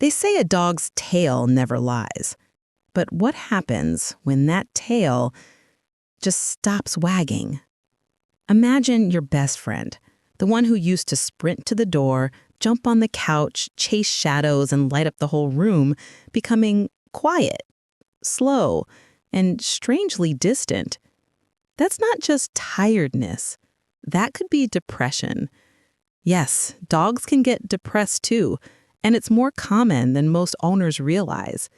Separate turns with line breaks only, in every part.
They say a dog's tail never lies. But what happens when that tail just stops wagging? Imagine your best friend, the one who used to sprint to the door, jump on the couch, chase shadows, and light up the whole room, becoming quiet, slow, and strangely distant. That's not just tiredness. That could be depression. Yes, dogs can get depressed too, and it's more common than most owners realize.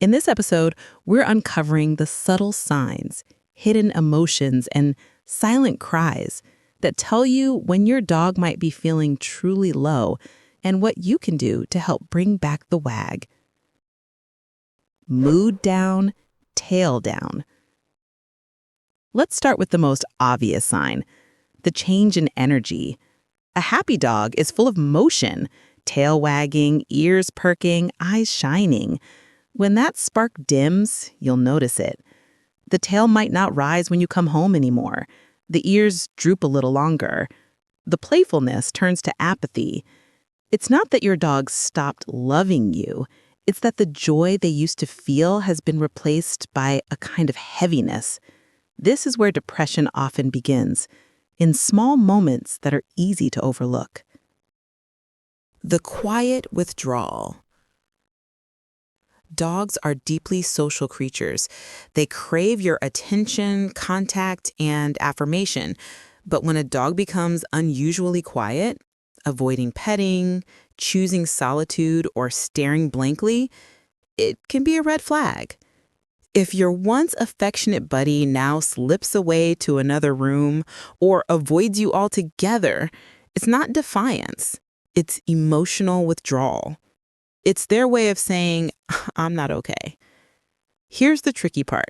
In this episode, we're uncovering the subtle signs, hidden emotions, and silent cries that tell you when your dog might be feeling truly low and what you can do to help bring back the wag. Mood down, tail down. Let's start with the most obvious sign, the change in energy. A happy dog is full of motion, tail wagging, ears perking, eyes shining. When that spark dims, you'll notice it. The tail might not rise when you come home anymore. The ears droop a little longer. The playfulness turns to apathy. It's not that your dog stopped loving you. It's that the joy they used to feel has been replaced by a kind of heaviness. This is where depression often begins, in small moments that are easy to overlook. The quiet withdrawal. Dogs are deeply social creatures. They crave your attention, contact, and affirmation. But when a dog becomes unusually quiet, avoiding petting, choosing solitude, or staring blankly, it can be a red flag. If your once affectionate buddy now slips away to another room or avoids you altogether, it's not defiance. It's emotional withdrawal. It's their way of saying, I'm not okay. Here's the tricky part.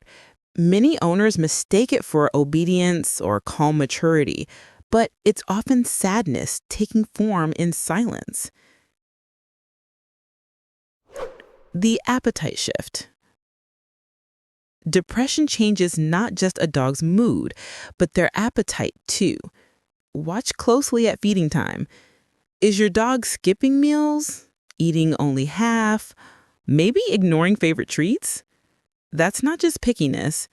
Many owners mistake it for obedience or calm maturity, but it's often sadness taking form in silence. The appetite shift. Depression changes not just a dog's mood, but their appetite too. Watch closely at feeding time. Is your dog skipping meals? Eating only half, maybe ignoring favorite treats? That's not just pickiness.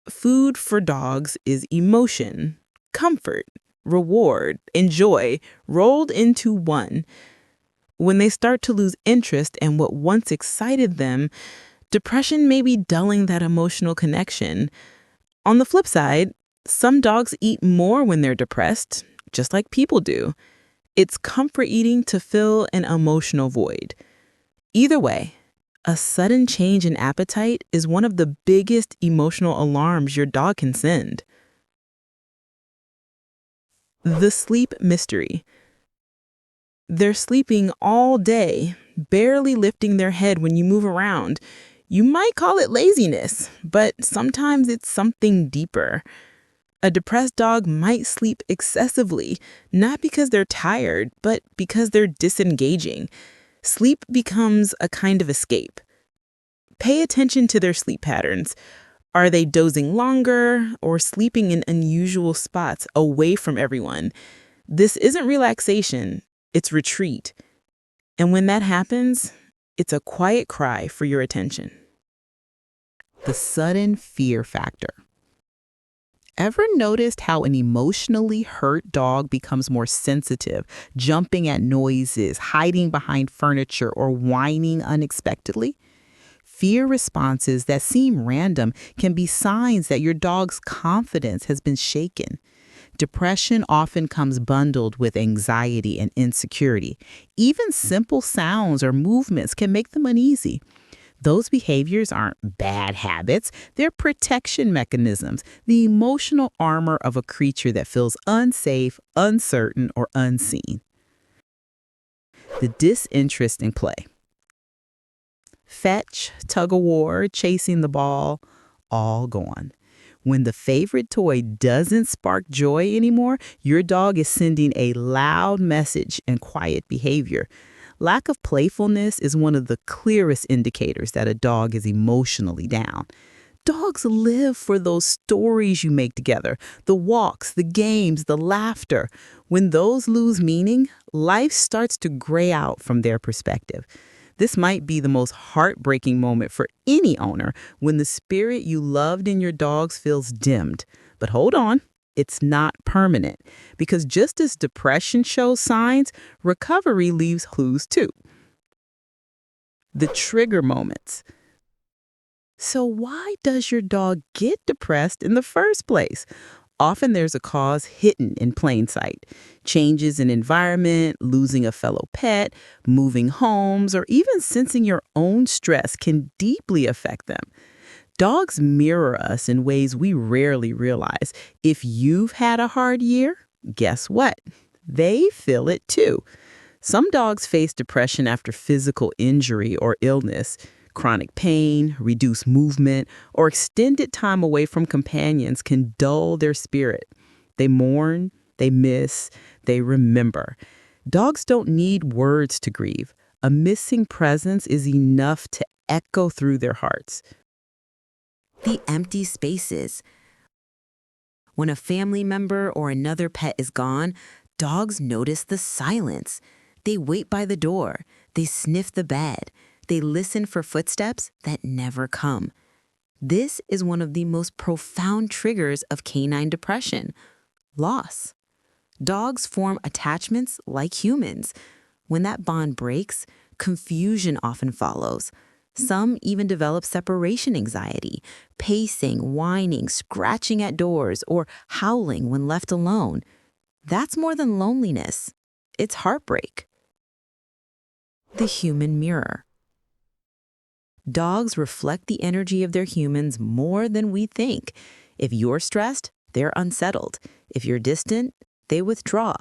Food for dogs is emotion, comfort, reward, and joy rolled into one. When they start to lose interest in what once excited them, depression may be dulling that emotional connection. On the flip side, some dogs eat more when they're depressed, just like people do. It's comfort eating to fill an emotional void. Either way, a sudden change in appetite is one of the biggest emotional alarms your dog can send. The sleep mystery. They're sleeping all day, barely lifting their head when you move around. You might call it laziness, but sometimes it's something deeper. A depressed dog might sleep excessively, not because they're tired, but because they're disengaging. Sleep becomes a kind of escape. Pay attention to their sleep patterns. Are they dozing longer or sleeping in unusual spots away from everyone? This isn't relaxation, it's retreat. And when that happens, it's a quiet cry for your attention. The sudden fear factor. Ever noticed how an emotionally hurt dog becomes more sensitive, jumping at noises, hiding behind furniture, or whining unexpectedly? Fear responses that seem random can be signs that your dog's confidence has been shaken. Depression often comes bundled with anxiety and insecurity. Even simple sounds or movements can make them uneasy. Those behaviors aren't bad habits, they're protection mechanisms, the emotional armor of a creature that feels unsafe, uncertain, or unseen. The disinterest in play. Fetch, tug-of-war, chasing the ball, all gone. When the favorite toy doesn't spark joy anymore, your dog is sending a loud message in quiet behavior. Lack of playfulness is one of the clearest indicators that a dog is emotionally down. Dogs live for those stories you make together, the walks, the games, the laughter. When those lose meaning, life starts to gray out from their perspective. This might be the most heartbreaking moment for any owner when the spirit you loved in your dogs feels dimmed. But hold on, it's not permanent because just as depression shows signs, recovery leaves clues too. The trigger moments. So, why does your dog get depressed in the first place? Often there's a cause hidden in plain sight. Changes in environment, losing a fellow pet, moving homes, or even sensing your own stress can deeply affect them. Dogs mirror us in ways we rarely realize. If you've had a hard year, guess what? They feel it too. Some dogs face depression after physical injury or illness. Chronic pain, reduced movement, or extended time away from companions can dull their spirit. They mourn, they miss, they remember. Dogs don't need words to grieve. A missing presence is enough to echo through their hearts.
The empty spaces. When a family member or another pet is gone, dogs notice the silence. They wait by the door. They sniff the bed. They listen for footsteps that never come. This is one of the most profound triggers of canine depression: loss. Dogs form attachments like humans. When that bond breaks, confusion often follows. Some even develop separation anxiety, pacing, whining, scratching at doors, or howling when left alone. That's more than loneliness. It's heartbreak. The human mirror. Dogs reflect the energy of their humans more than we think. If you're stressed, they're unsettled. If you're distant, they withdraw.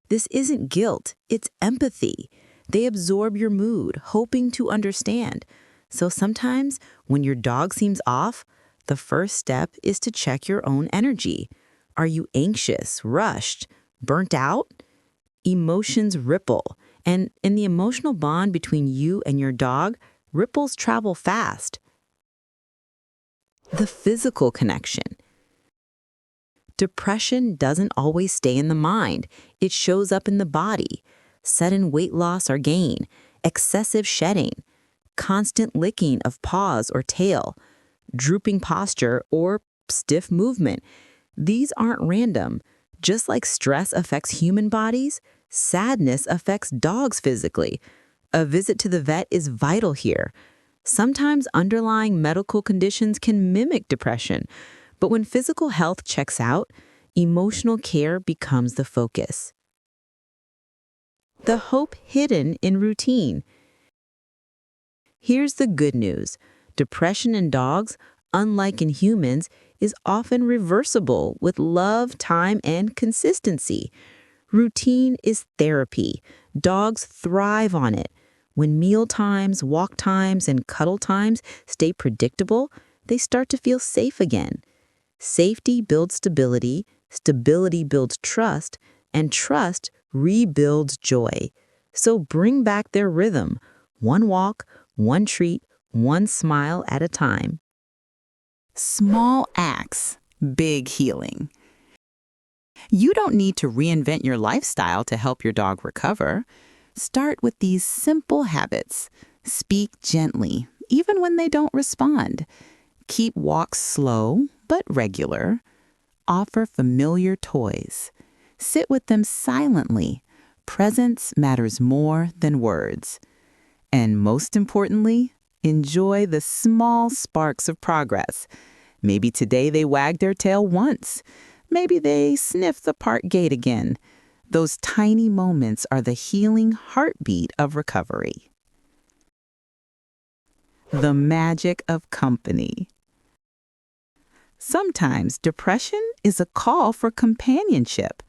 This isn't guilt, it's empathy. They absorb your mood, hoping to understand. So sometimes, when your dog seems off, the first step is to check your own energy. Are you anxious, rushed, burnt out? Emotions ripple, and in the emotional bond between you and your dog, ripples travel fast. The physical connection. Depression doesn't always stay in the mind. It shows up in the body. Sudden weight loss or gain, excessive shedding, constant licking of paws or tail, drooping posture, or stiff movement. These aren't random. Just like stress affects human bodies, sadness affects dogs physically. A visit to the vet is vital here. Sometimes underlying medical conditions can mimic depression, but when physical health checks out, emotional care becomes the focus. The hope hidden in routine. Here's the good news. Depression in dogs, unlike in humans, is often reversible with love, time, and consistency. Routine is therapy. Dogs thrive on it. When meal times, walk times, and cuddle times stay predictable, they start to feel safe again. Safety builds stability, stability builds trust, and trust rebuilds joy. So bring back their rhythm. One walk, one treat, one smile at a time.
Small acts, big healing. You don't need to reinvent your lifestyle to help your dog recover. Start with these simple habits. Speak gently, even when they don't respond. Keep walks slow but regular. Offer familiar toys. Sit with them silently. Presence matters more than words. And most importantly, enjoy the small sparks of progress. Maybe today they wagged their tail once. Maybe they sniffed the park gate again. Those tiny moments are the healing heartbeat of recovery. The magic of company. Sometimes depression is a call for companionship.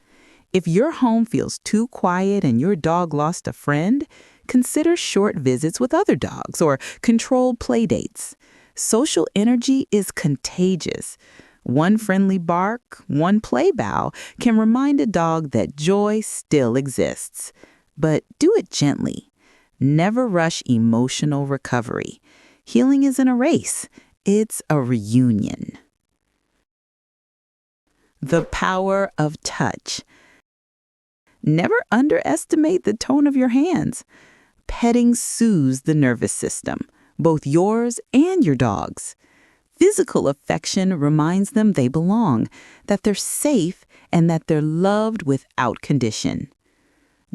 If your home feels too quiet and your dog lost a friend, consider short visits with other dogs or controlled play dates. Social energy is contagious. One friendly bark, one play bow can remind a dog that joy still exists. But do it gently. Never rush emotional recovery. Healing isn't a race, it's a reunion. The power of touch. Never underestimate the tone of your hands. petting soothes the nervous system, both yours and your dog's. Physical affection reminds them they belong, that they're safe, and that they're loved without condition.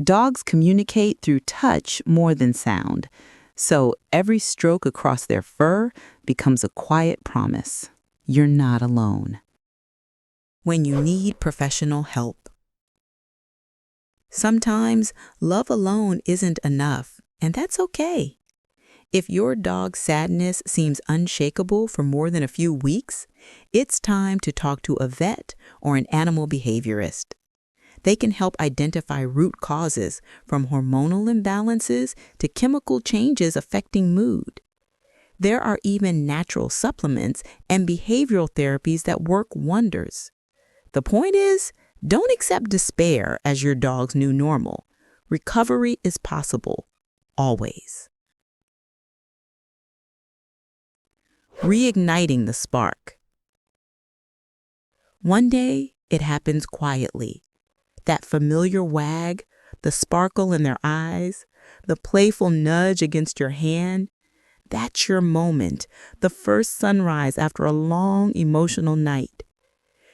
Dogs communicate through touch more than sound, so every stroke across their fur becomes a quiet promise. You're not alone.
When you need professional help. Sometimes love alone isn't enough, and that's okay. If your dog's sadness seems unshakable for more than a few weeks, it's time to talk to a vet or an animal behaviorist. They can help identify root causes, from hormonal imbalances to chemical changes affecting mood. There are even natural supplements and behavioral therapies that work wonders. The point is, don't accept despair as your dog's new normal. Recovery is possible, always. Reigniting the spark. One day, it happens quietly. That familiar wag, the sparkle in their eyes, the playful nudge against your hand, that's your moment, the first sunrise after a long emotional night.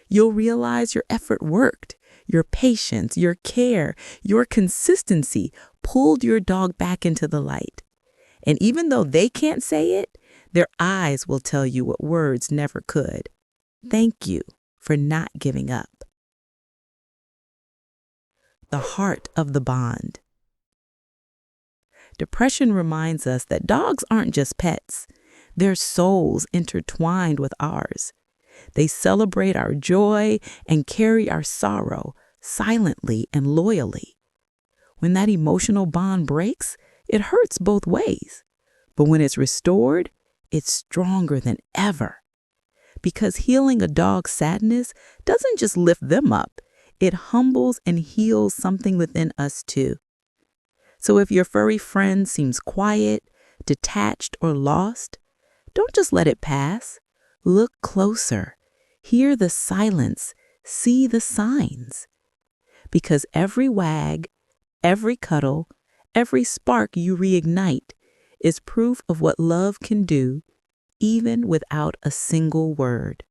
You'll realize your effort worked. Your patience, your care, your consistency pulled your dog back into the light. And even though they can't say it, their eyes will tell you what words never could. Thank you for not giving up. The heart of the bond. Depression reminds us that dogs aren't just pets. They're souls intertwined with ours. They celebrate our joy and carry our sorrow silently and loyally. When that emotional bond breaks, it hurts both ways. But when it's restored, it's stronger than ever. Because healing a dog's sadness doesn't just lift them up, it humbles and heals something within us too. So if your furry friend seems quiet, detached, or lost, don't just let it pass. Look closer. Hear the silence. See the signs. Because every wag, every cuddle, every spark you reignite is proof of what love can do, even without a single word.